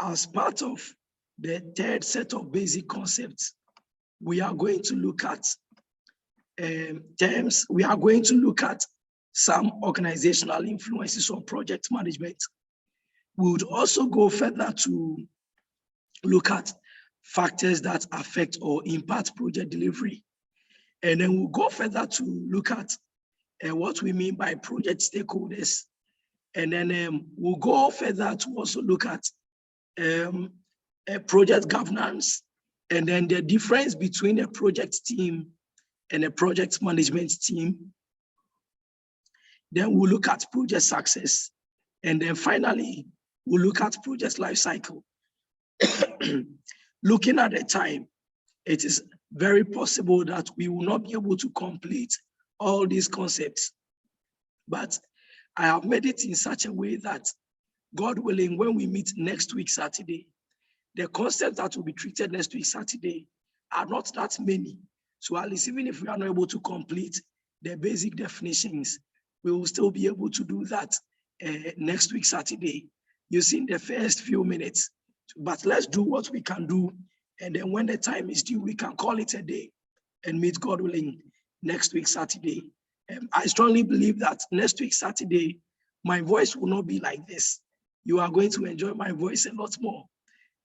as part of the third set of basic concepts, we are going to look at terms. We are going to look at some organizational influences on project management. We would also go further to look at factors that affect or impact project delivery. And then we'll go further to look at what we mean by project stakeholders. And then we'll go further to also look at project governance, and then the difference between a project team and a project management team. Then we'll look at project success. And then finally, we'll look at project life cycle. Looking at the time, it is very possible that we will not be able to complete all these concepts. But I have made it in such a way that, God willing, when we meet next week, Saturday, the concepts that will be treated next week, Saturday, are not that many. So at least even if we are not able to complete the basic definitions, we will still be able to do that next week, Saturday, using the first few minutes. But let's do what we can do. And then when the time is due, we can call it a day and meet, God willing, next week, Saturday. I strongly believe that next week, Saturday, my voice will not be like this. You are going to enjoy my voice a lot more.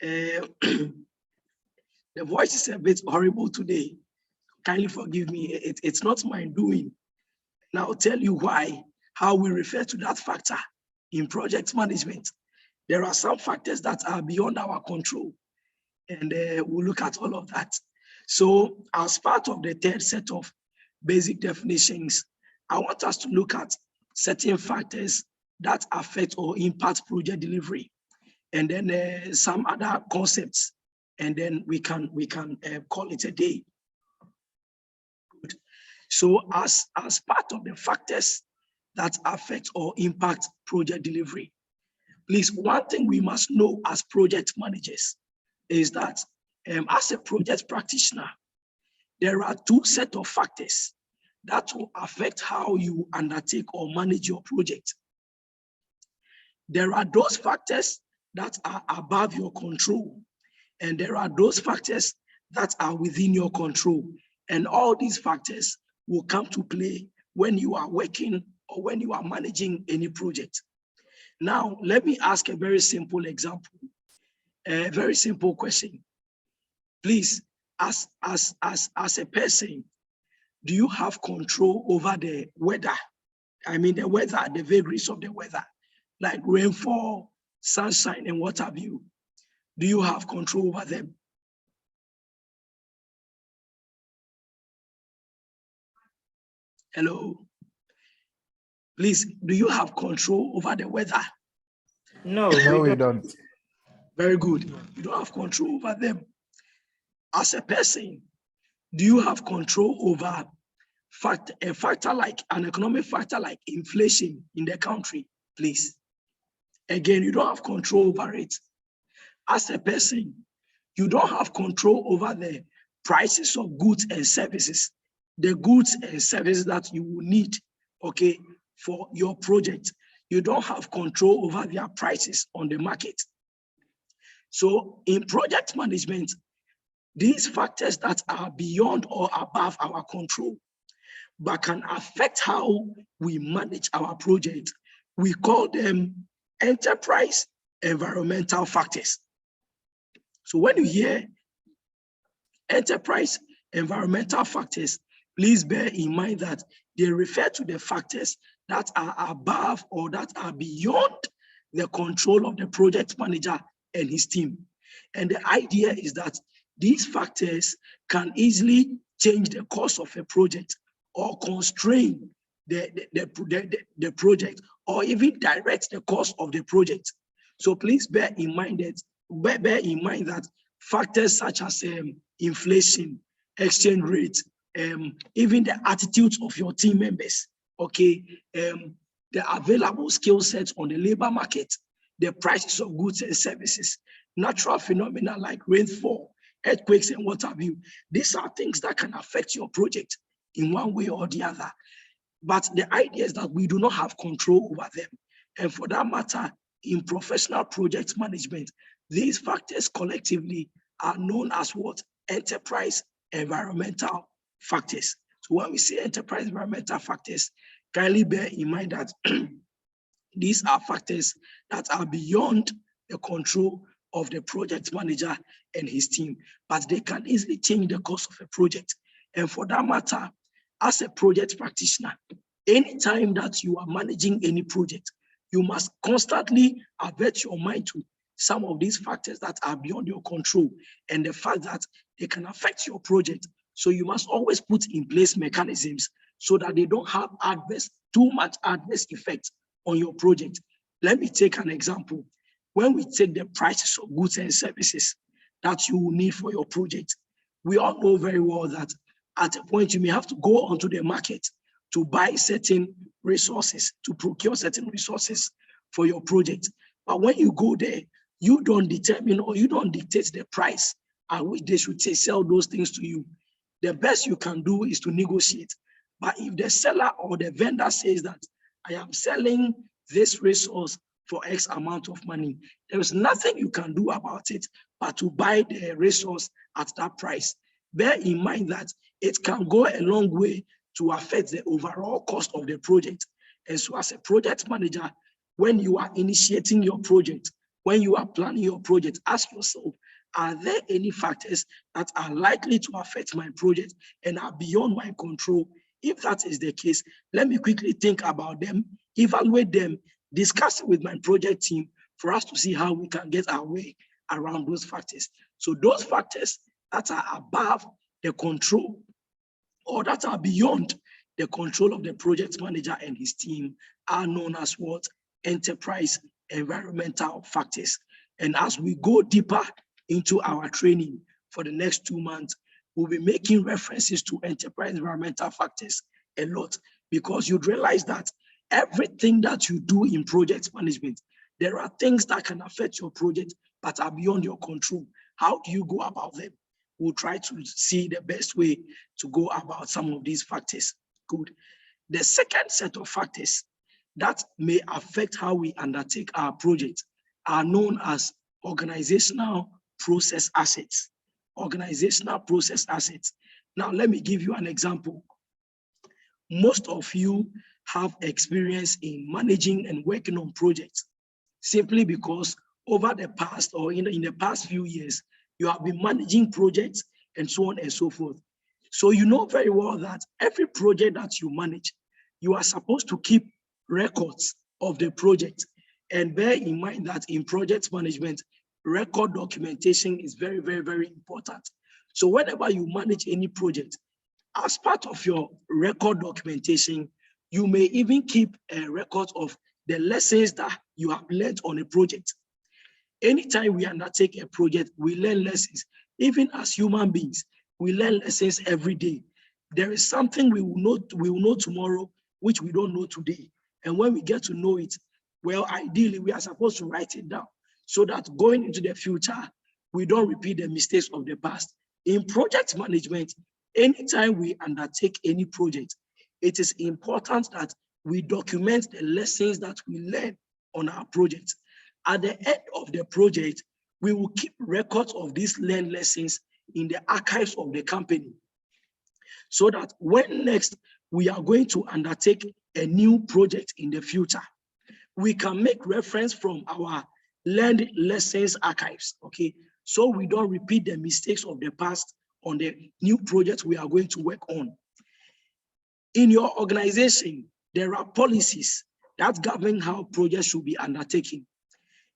The voice is a bit horrible today. Kindly forgive me. It's not my doing. And I'll tell you why, how we refer to that factor in project management. There are some factors that are beyond our control, and we'll look at all of that. So as part of the third set of basic definitions, I want us to look at certain factors that affect or impact project delivery, and then some other concepts, and then we can call it a day. Good. So as part of the factors that affect or impact project delivery, please, one thing we must know as project managers is that as a project practitioner, there are two sets of factors that will affect how you undertake or manage your project. There are those factors that are above your control, and there are those factors that are within your control. And all these factors will come to play when you are working or when you are managing any project. Now, let me ask a very simple example, a very simple question. Please, as a person, do you have control over the weather? I mean, the weather, the vagaries of the weather, like rainfall, sunshine, and what have you. Do you have control over them? Hello? Please, do you have control over the weather? No, we don't. Very good. You don't have control over them. As a person, do you have control over a factor like an economic factor like inflation in the country? Please. Again, you don't have control over it. As a person, you don't have control over the prices of goods and services, the goods and services that you will need, okay, for your project. You don't have control over their prices on the market. So in project management, these factors that are beyond or above our control, but can affect how we manage our project, we call them enterprise environmental factors. So when you hear enterprise environmental factors, please bear in mind that they refer to the factors that are above or that are beyond the control of the project manager and his team. And the idea is that these factors can easily change the course of a project or constrain the project or even direct the course of the project. So please bear in mind that factors such as inflation, exchange rate, even the attitudes of your team members, okay, the available skill sets on the labor market, the prices of goods and services, natural phenomena like rainfall, earthquakes, and what have you. These are things that can affect your project in one way or the other. But the idea is that we do not have control over them. And for that matter, in professional project management, these factors collectively are known as what? Enterprise environmental factors. So when we say enterprise environmental factors, kindly bear in mind that these are factors that are beyond the control of the project manager and his team, but they can easily change the course of a project. And for that matter, as a project practitioner, anytime that you are managing any project, you must constantly avert your mind to some of these factors that are beyond your control and the fact that they can affect your project. So you must always put in place mechanisms so that they don't have too much adverse effect on your project. Let me take an example. When we take the prices of goods and services that you will need for your project, we all know very well that at a point you may have to go onto the market to buy certain resources, to procure certain resources for your project. But when you go there, you don't determine or you don't dictate the price at which they should sell those things to you. The best you can do is to negotiate. But if the seller or the vendor says that I am selling this resource for X amount of money, there is nothing you can do about it but to buy the resource at that price. Bear in mind that it can go a long way to affect the overall cost of the project. And so as a project manager, when you are initiating your project, when you are planning your project, ask yourself, are there any factors that are likely to affect my project and are beyond my control? If that is the case, let me quickly think about them, evaluate them, discuss it with my project team for us to see how we can get our way around those factors. So those factors that are above the control or that are beyond the control of the project manager and his team are known as what? Enterprise environmental factors. And as we go deeper into our training for the next 2 months, we'll be making references to enterprise environmental factors a lot, because you'd realize that everything that you do in project management, there are things that can affect your project but are beyond your control. How do you go about them? We'll try to see the best way to go about some of these factors. Good. The second set of factors that may affect how we undertake our project are known as organizational process assets. Organizational process assets. Now, let me give you an example. Most of you have experience in managing and working on projects simply because over the past or in the past few years, you have been managing projects and so on and so forth. So you know very well that every project that you manage, you are supposed to keep records of the project. And bear in mind that in project management, record documentation is very, very, very important. So whenever you manage any project, as part of your record documentation, you may even keep a record of the lessons that you have learned on a project. Anytime we undertake a project, we learn lessons. Even as human beings, we learn lessons every day. There is something we will know tomorrow, which we don't know today. And when we get to know it, well, ideally, we are supposed to write it down so that going into the future, we don't repeat the mistakes of the past. In project management, anytime we undertake any project, it is important that we document the lessons that we learn on our project. At the end of the project, we will keep records of these learned lessons in the archives of the company, so that when next we are going to undertake a new project in the future, we can make reference from our learned lessons archives, okay? So we don't repeat the mistakes of the past on the new project we are going to work on. In your organization, there are policies that govern how projects should be undertaken.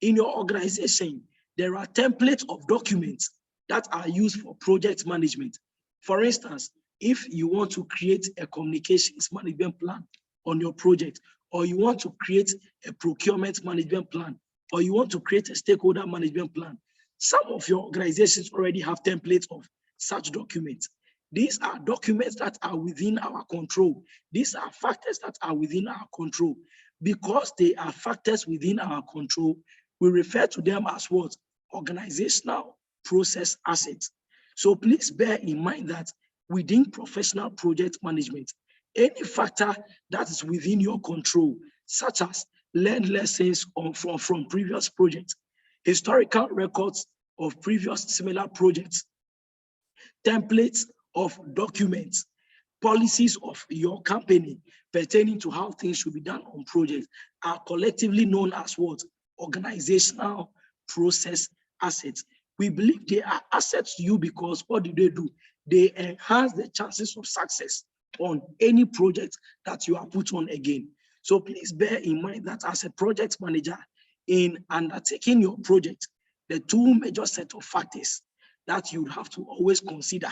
In your organization, there are templates of documents that are used for project management. For instance, if you want to create a communications management plan on your project, or you want to create a procurement management plan, or you want to create a stakeholder management plan, some of your organizations already have templates of such documents. These are documents that are within our control. These are factors that are within our control. Because they are factors within our control, we refer to them as what? Organizational process assets. So please bear in mind that within professional project management, any factor that is within your control, such as learn lessons from previous projects, historical records of previous similar projects, templates of documents, policies of your company pertaining to how things should be done on projects are collectively known as what? Organizational process assets. We believe they are assets to you because what do? They enhance the chances of success on any project that you are put on again. So please bear in mind that as a project manager, in undertaking your project, the two major set of factors that you have to always consider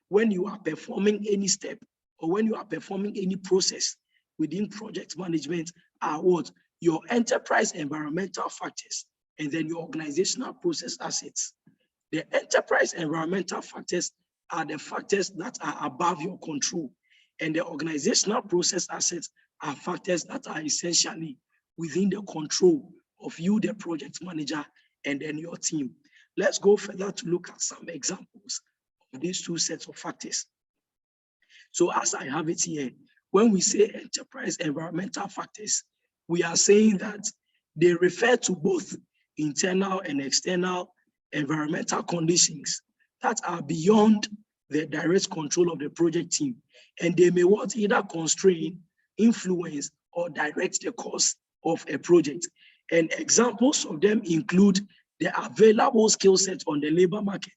when you are performing any step or when you are performing any process within project management are what? Your enterprise environmental factors and then your organizational process assets. The enterprise environmental factors are the factors that are above your control, and the organizational process assets are factors that are essentially within the control of you, the project manager, and then your team. Let's go further to look at some examples of these two sets of factors. So as I have it here, when we say enterprise environmental factors, we are saying that they refer to both internal and external environmental conditions that are beyond the direct control of the project team. And they may what? Either constrain, influence, or direct the course of a project. And examples of them include the available skill set on the labor market.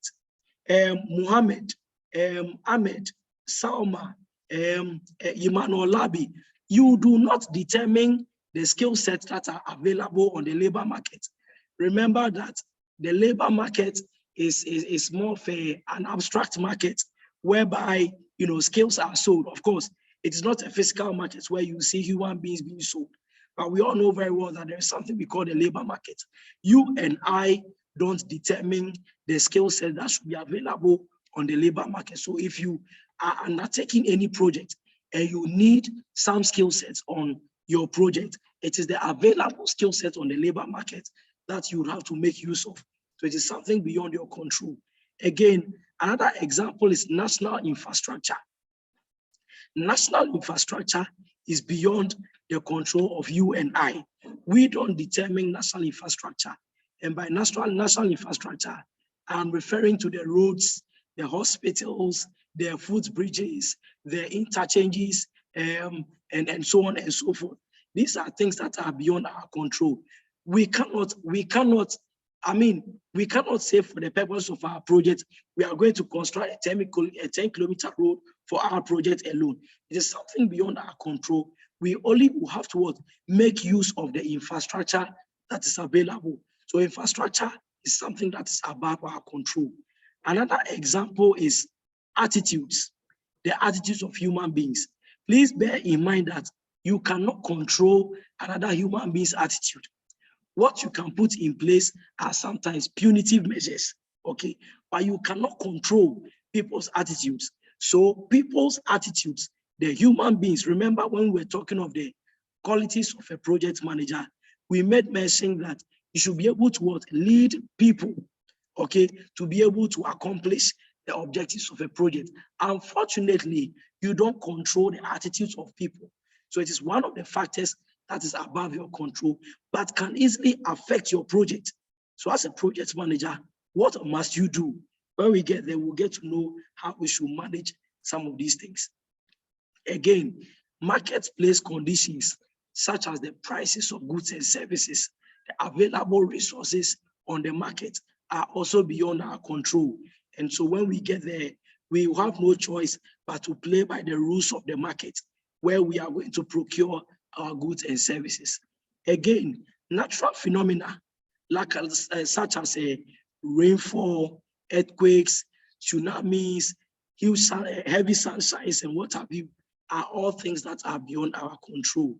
Muhammad, Ahmed, Salma, Emmanuel Labi, you do not determine the skill sets that are available on the labor market. Remember that the labor market is more of an abstract market whereby skills are sold. Of course, it is not a physical market where you see human beings being sold. But we all know very well that there is something we call the labor market. You and I don't determine the skill set that should be available on the labor market. So if you are undertaking any project and you need some skill sets on your project, it is the available skill set on the labor market that you have to make use of. So it is something beyond your control. Again, another example is national infrastructure. National infrastructure is beyond the control of you and I. We don't determine national infrastructure. And by national infrastructure, I'm referring to the roads, the hospitals, the footbridges, the interchanges, and so on and so forth. These are things that are beyond our control. We cannot say for the purpose of our project, we are going to construct a 10-kilometer road for our project alone. It is something beyond our control. We only will have to make use of the infrastructure that is available. So infrastructure is something that is above our control. Another example is attitudes, the attitudes of human beings. Please bear in mind that you cannot control another human being's attitude. What you can put in place are sometimes punitive measures, okay? But you cannot control people's attitudes. So people's attitudes, the human beings, remember when we were talking of the qualities of a project manager, we made mention that you should be able to lead people, okay, to be able to accomplish the objectives of a project. Unfortunately, you don't control the attitudes of people. So it is one of the factors that is above your control, but can easily affect your project. So as a project manager, what must you do? When we get there, we'll get to know how we should manage some of these things. Again, marketplace conditions, such as the prices of goods and services, the available resources on the market are also beyond our control. And so when we get there, we will have no choice but to play by the rules of the market, where we are going to procure our goods and services. Again, natural phenomena like such as rainfall, earthquakes, tsunamis, huge heavy sunshines, and what have you, are all things that are beyond our control.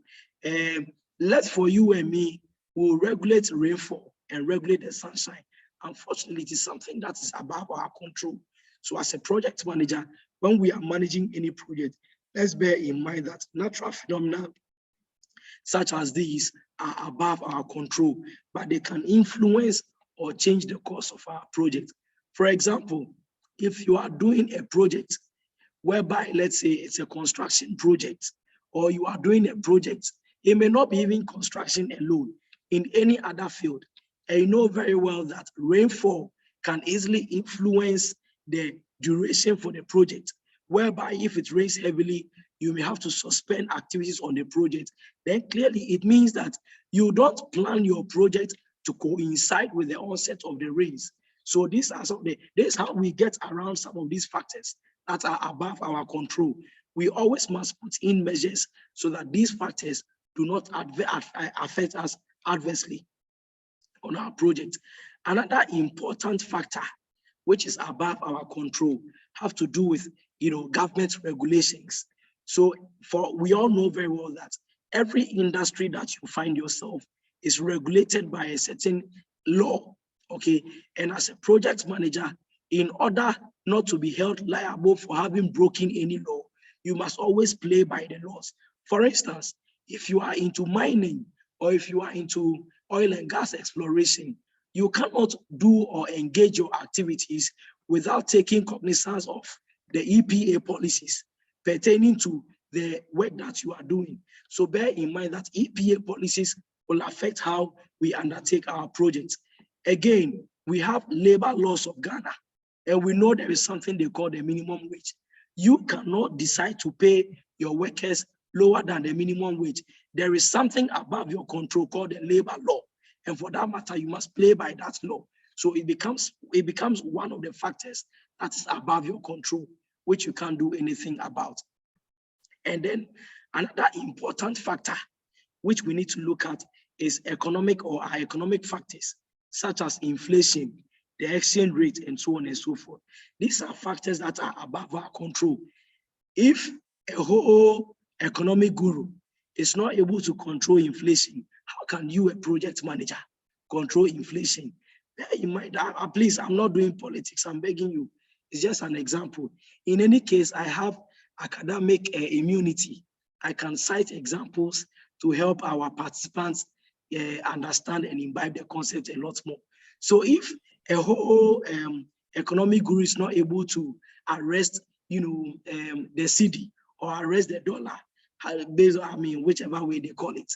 Left for you and me, will regulate rainfall and regulate the sunshine. Unfortunately, it is something that is above our control. So as a project manager, when we are managing any project, let's bear in mind that natural phenomena such as these are above our control, but they can influence or change the course of our project. For example, if you are doing a project whereby, let's say it's a construction project, or you are doing a project It may not be even construction alone, in any other field. And you know very well that rainfall can easily influence the duration for the project, whereby if it rains heavily, you may have to suspend activities on the project. Then clearly it means that you don't plan your project to coincide with the onset of the rains. So this is how we get around some of these factors that are above our control. We always must put in measures so that these factors do not affect us adversely on our project. Another important factor which is above our control have to do with government regulations. So we all know very well that every industry that you find yourself is regulated by a certain law, okay? And as a project manager, in order not to be held liable for having broken any law, you must always play by the laws. For instance, if you are into mining or if you are into oil and gas exploration, you cannot do or engage your activities without taking cognizance of the EPA policies pertaining to the work that you are doing. So bear in mind that EPA policies will affect how we undertake our projects. Again, we have labor laws of Ghana, and we know there is something they call the minimum wage. You cannot decide to pay your workers lower than the minimum wage. There is something above your control called the labor law. And for that matter, you must play by that law. So it becomes one of the factors that is above your control, which you can't do anything about. And then another important factor which we need to look at is economic or our economic factors, such as inflation, the exchange rate, and so on and so forth. These are factors that are above our control. If a whole economic guru is not able to control inflation, how can you, a project manager, control inflation? In mind, please, I'm not doing politics, I'm begging you. It's just an example. In any case, I have academic immunity. I can cite examples to help our participants understand and imbibe the concept a lot more. So if a whole economic guru is not able to arrest, the cedi or arrest the dollar, based on, whichever way they call it,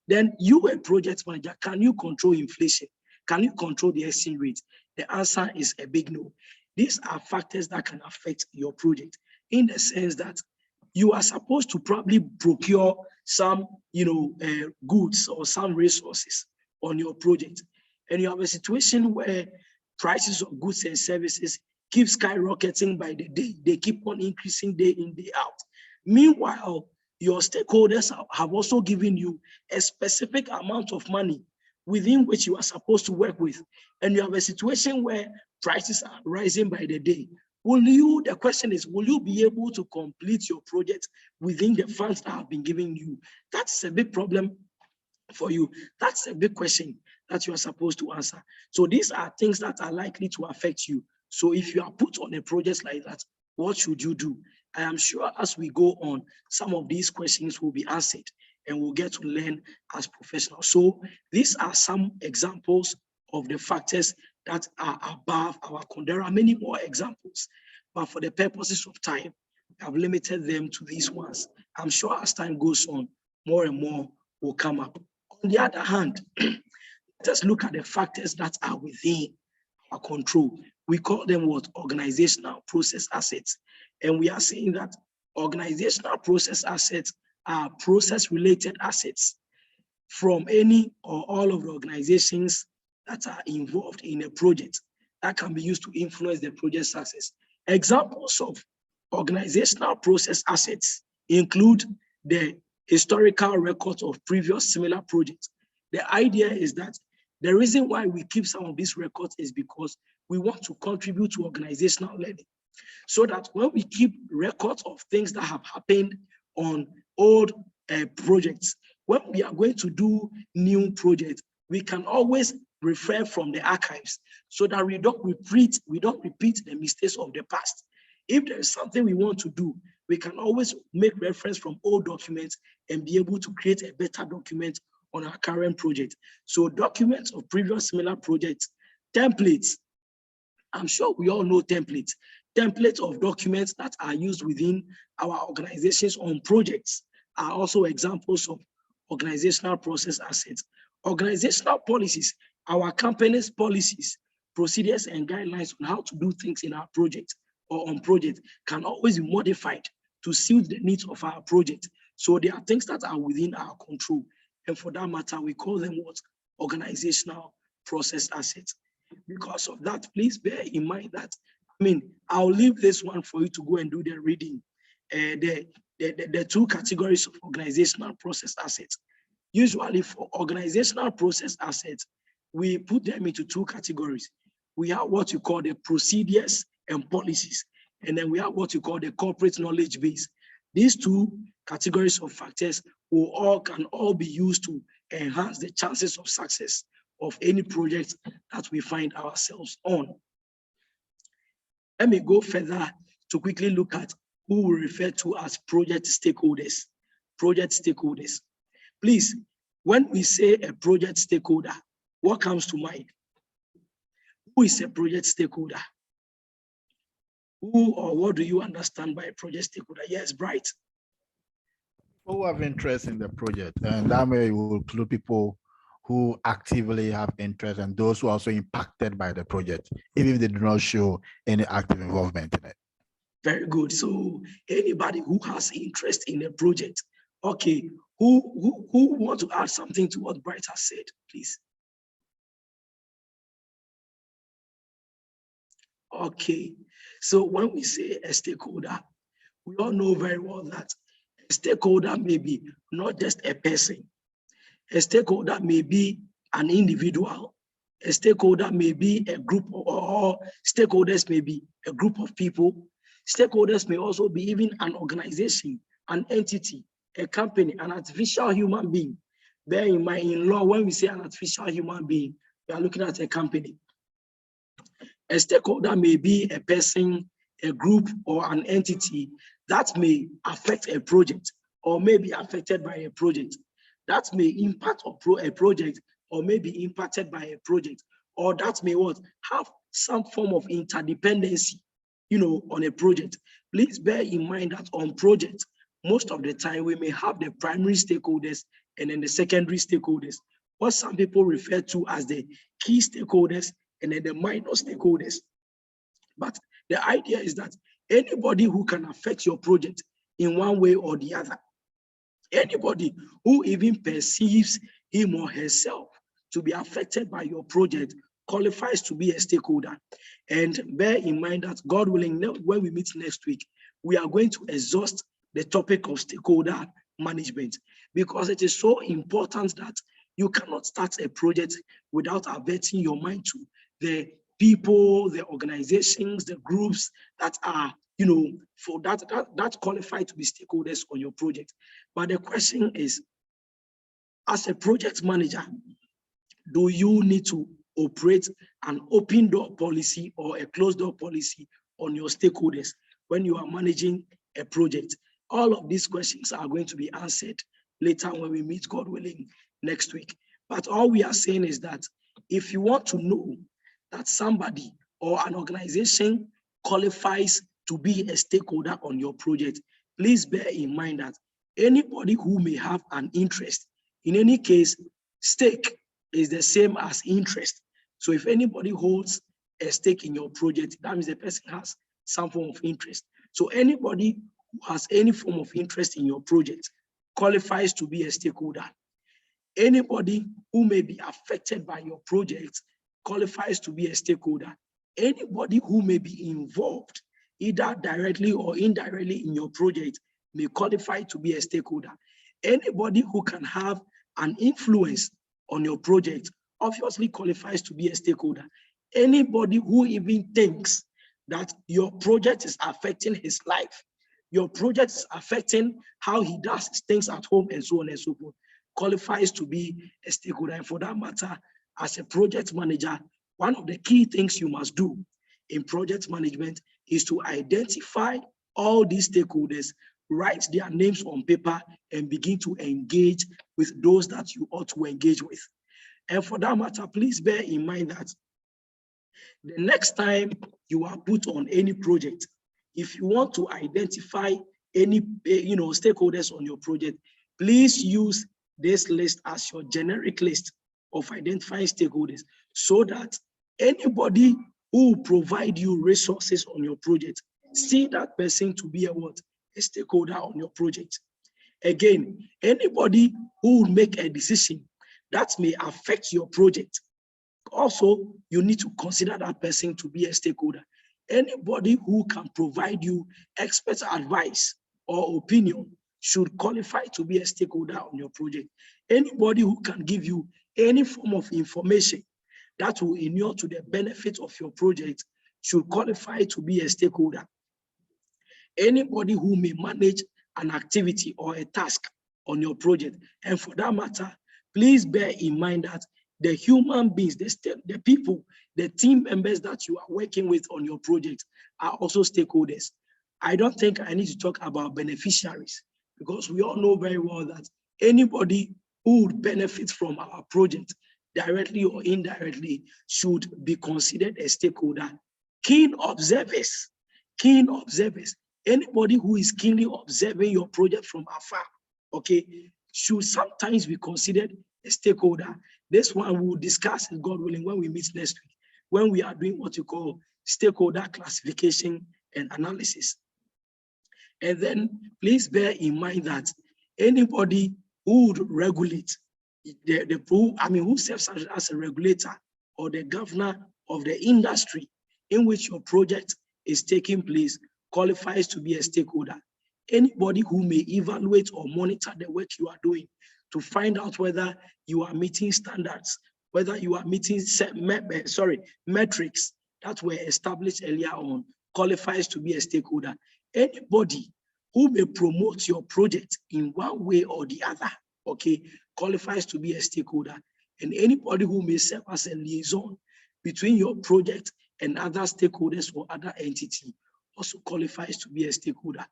then you, a project manager, can you control inflation? Can you control the exchange rate? The answer is a big no. These are factors that can affect your project in the sense that you are supposed to probably procure some, goods or some resources on your project. And you have a situation where prices of goods and services keep skyrocketing by the day. They keep on increasing day in, day out. Meanwhile, your stakeholders have also given you a specific amount of money within which you are supposed to work with. And you have a situation where prices are rising by the day. The question is, will you be able to complete your project within the funds that have been given you? That's a big problem for you. That's a big question that you are supposed to answer. So these are things that are likely to affect you. So if you are put on a project like that, what should you do? I am sure as we go on, some of these questions will be answered and we'll get to learn as professionals. So these are some examples of the factors that are above our control. There are many more examples, but for the purposes of time, I've limited them to these ones. I'm sure as time goes on, more and more will come up. On the other hand, let's look at the factors that are within our control. We call them what? Organizational process assets. And we are saying that organizational process assets are process-related assets from any or all of the organizations that are involved in a project that can be used to influence the project success. Examples of organizational process assets include the historical records of previous similar projects. The idea is that the reason why we keep some of these records is because we want to contribute to organizational learning, so that when we keep records of things that have happened on old projects, when we are going to do new projects, we can always refer from the archives so that we don't repeat the mistakes of the past. If there is something we want to do, we can always make reference from old documents and be able to create a better document on our current project. So documents of previous similar projects, templates, I'm sure we all know templates. Templates of documents that are used within our organizations on projects are also examples of organizational process assets. Organizational policies, our company's policies, procedures, and guidelines on how to do things in our project or on project can always be modified to suit the needs of our project. So there are things that are within our control. And for that matter, we call them what? Organizational process assets. Because of that, please bear in mind that, I'll leave this one for you to go and do the reading. The two categories of organizational process assets. Usually for organizational process assets, we put them into two categories. We have what you call the procedures and policies, and then we have what you call the corporate knowledge base. These two categories of factors can all be used to enhance the chances of success of any project that we find ourselves on. Let me go further to quickly look at who we refer to as project stakeholders. Project stakeholders. Please, when we say a project stakeholder, what comes to mind? Who is a project stakeholder? Who or what do you understand by a project stakeholder? Yes, Bright. People who have interest in the project, and that may will include people who actively have interest and those who are also impacted by the project, even if they do not show any active involvement in it. Very good. So anybody who has interest in a project. Okay, who want to add something to what Bright has said, please? Okay, so when we say a stakeholder, we all know very well that a stakeholder may be not just a person. A stakeholder may be an individual. A stakeholder may be a group, or stakeholders may be a group of people. Stakeholders may also be even an organization, an entity, a company, an artificial human being. Bear in mind, in law, when we say an artificial human being, we are looking at a company. A stakeholder may be a person, a group, or an entity that may affect a project or may be affected by a project, that may impact a project or may be impacted by a project, or that may have some form of interdependency, on a project. Please bear in mind that on projects, most of the time we may have the primary stakeholders and then the secondary stakeholders, what some people refer to as the key stakeholders and then the minor stakeholders. But the idea is that anybody who can affect your project in one way or the other, anybody who even perceives him or herself to be affected by your project qualifies to be a stakeholder. And bear in mind that, God willing, when we meet next week, we are going to exhaust the topic of stakeholder management, because it is so important that you cannot start a project without averting your mind to the people, the organizations, the groups that are, for that qualify to be stakeholders on your project. But the question is, as a project manager, do you need to operate an open door policy or a closed door policy on your stakeholders when you are managing a project? All of these questions are going to be answered later when we meet, God willing, next week. But all we are saying is that if you want to know that somebody or an organization qualifies to be a stakeholder on your project, please bear in mind that anybody who may have an interest, in any case, stake is the same as interest. So if anybody holds a stake in your project, that means the person has some form of interest. So anybody who has any form of interest in your project qualifies to be a stakeholder. Anybody who may be affected by your project qualifies to be a stakeholder. Anybody who may be involved, either directly or indirectly in your project, may qualify to be a stakeholder. Anybody who can have an influence on your project obviously qualifies to be a stakeholder. Anybody who even thinks that your project is affecting his life, your project is affecting how he does things at home and so on and so forth, qualifies to be a stakeholder. And for that matter, as a project manager, one of the key things you must do in project management is to identify all these stakeholders, write their names on paper, and begin to engage with those that you ought to engage with. And for that matter, please bear in mind that the next time you are put on any project, if you want to identify any stakeholders on your project, please use this list as your generic list of identifying stakeholders so that anybody who will provide you resources on your project, see that person to be a what? A stakeholder on your project. Again, anybody who will make a decision that may affect your project, also, you need to consider that person to be a stakeholder. Anybody who can provide you expert advice or opinion should qualify to be a stakeholder on your project. Anybody who can give you any form of information that will inure to the benefit of your project should qualify to be a stakeholder. Anybody who may manage an activity or a task on your project, and for that matter, please bear in mind that the human beings, the people, the team members that you are working with on your project are also stakeholders. I don't think I need to talk about beneficiaries because we all know very well that anybody who would benefit from our project directly or indirectly should be considered a stakeholder. Keen observers, anybody who is keenly observing your project from afar, okay, should sometimes be considered a stakeholder. This one we'll discuss, God willing, when we meet next week, when we are doing what you call stakeholder classification and analysis. And then please bear in mind that anybody who would regulate, who serves as a regulator or the governor of the industry in which your project is taking place qualifies to be a stakeholder. Anybody who may evaluate or monitor the work you are doing to find out whether you are meeting standards, whether you are meeting metrics that were established earlier on, qualifies to be a stakeholder. Anybody who may promote your project in one way or the other, okay, qualifies to be a stakeholder. And anybody who may serve as a liaison between your project and other stakeholders or other entity also qualifies to be a stakeholder.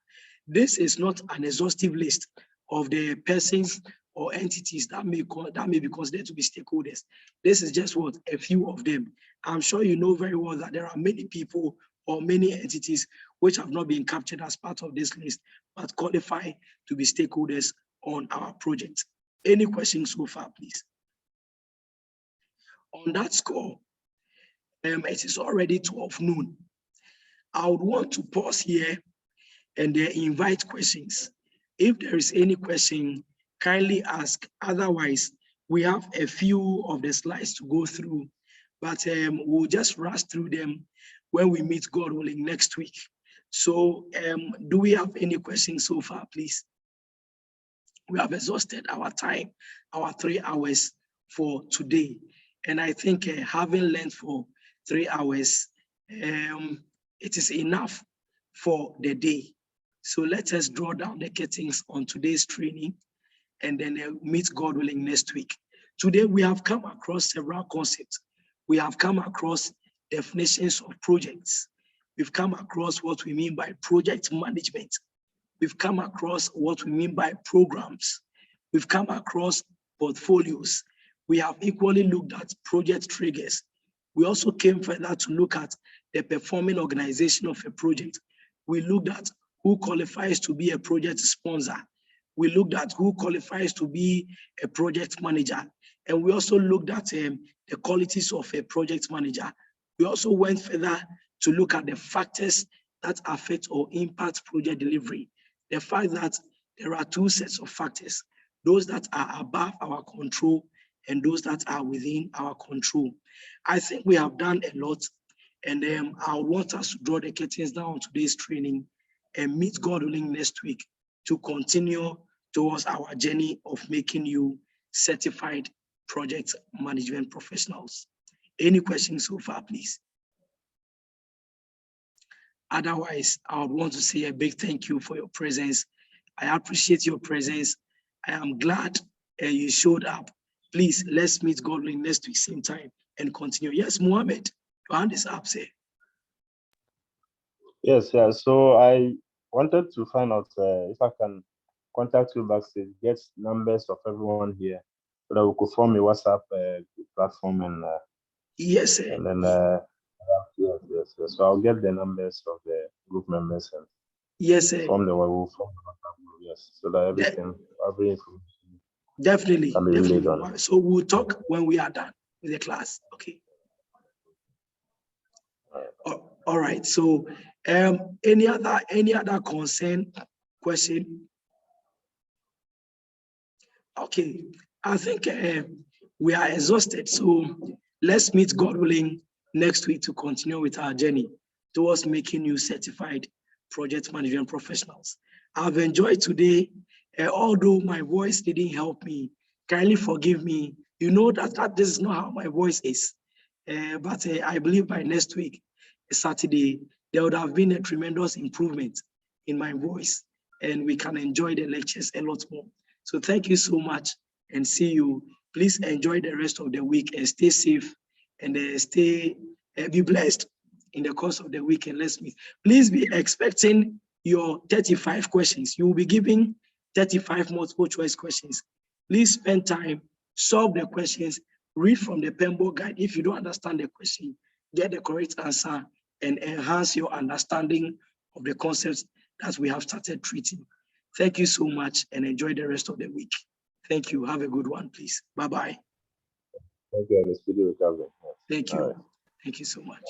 This is not an exhaustive list of the persons or entities that may be considered to be stakeholders. This is just what a few of them. I'm sure you know very well that there are many people or many entities which have not been captured as part of this list, but qualify to be stakeholders on our project. Any questions so far, please? On that score, it is already 12 noon. I would want to pause here and invite questions. If there is any question, kindly ask. Otherwise, we have a few of the slides to go through, but we'll just rush through them when we meet, God willing, next week. So do we have any questions so far, please? We have exhausted our time, our 3 hours for today. And I think having learned for 3 hours, it is enough for the day. So let us draw down the curtains on today's training and then meet, God willing, next week. Today, we have come across several concepts. We have come across definitions of projects. We've come across what we mean by project management. We've come across what we mean by programs. We've come across portfolios. We have equally looked at project triggers. We also came further to look at the performing organization of a project. We looked at who qualifies to be a project sponsor. We looked at who qualifies to be a project manager. And we also looked at the qualities of a project manager. We also went further to look at the factors that affect or impact project delivery. The fact that there are 2 sets of factors, those that are above our control and those that are within our control. I think we have done a lot, and I want us to draw the curtains down on today's training and meet, God willing, next week to continue towards our journey of making you certified project management professionals. Any questions so far, please? Otherwise, I would want to say a big thank you for your presence. I appreciate your presence. I am glad you showed up. Please, let's meet, God willing, next week, same time, and continue. Yes, Mohammed, your hand is up, sir. Yes, yeah. So I wanted to find out if I can contact you backstage, get numbers of everyone here, so that we could form a WhatsApp platform and yes, sir. And then yes. So I'll get the numbers of the group members and yes, sir. form the WhatsApp group, yes, so that every information Definitely, can be relayed on. definitely. So we'll talk when we are done with the class. Okay. All right. So, any other concern, question? Okay. I think we are exhausted. So let's meet, God willing, next week to continue with our journey towards making you certified project management professionals. I've enjoyed today, although my voice didn't help me. Kindly forgive me. You know that this is not how my voice is. But I believe by next week, Saturday, there would have been a tremendous improvement in my voice, and we can enjoy the lectures a lot more. So thank you so much, and see you. Please enjoy the rest of the week and stay safe, and be blessed in the course of the week. And let's meet. Please be expecting your 35 questions. You will be giving 35 multiple choice questions. Please spend time, solve the questions, read from the PMP guide. If you don't understand the question, get the correct answer and enhance your understanding of the concepts that we have started treating. Thank you so much and enjoy the rest of the week. Thank you. Have a good one, please. Bye-bye. Thank you. Speedy recovery. Thank you. Thank you so much.